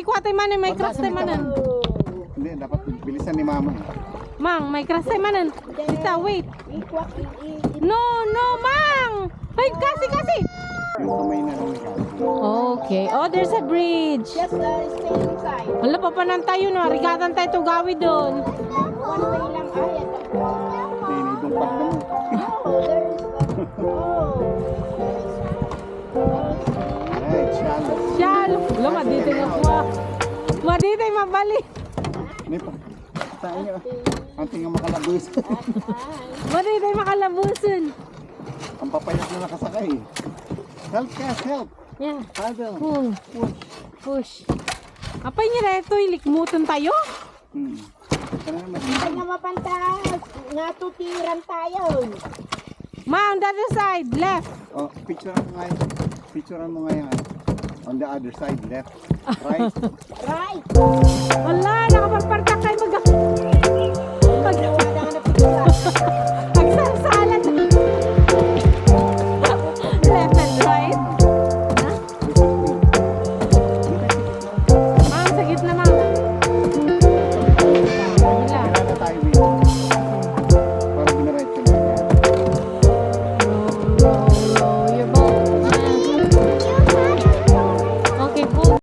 kuha tayo manan, may cross tayo manan. Hindi, dapat bilisan ni mama. Mang, may cross tayo manan. Tita, wait. No, no, Mang! Ay, kasi. Yung kamay na lang ka. Okay. Oh, there's a bridge. Just stay inside. Wala pa panan tayo, no? Rigatan tayo tugawi doon. One way lang ayan. Tinidong pag naman. Oh, there's Alright, shallow. Shallow. Wala, maditay nga kuha. Maditay, mabali. Hindi pa. Tayo nyo. Ang tingin makalabus. Maditay makalabusan. Ang papayat na nakasakay. Help, Cass, help. Yeah. Paddle. Pull. Push. Apay niya na ito, ilikmutan tayo. Ito na naman. Hindi nga mapantas. Nga tutiran tayo. Ma, on the other side, left. Oh, picturean mo nga yun. Picturean mo nga yan. On the other side, left, right. Right. Wala,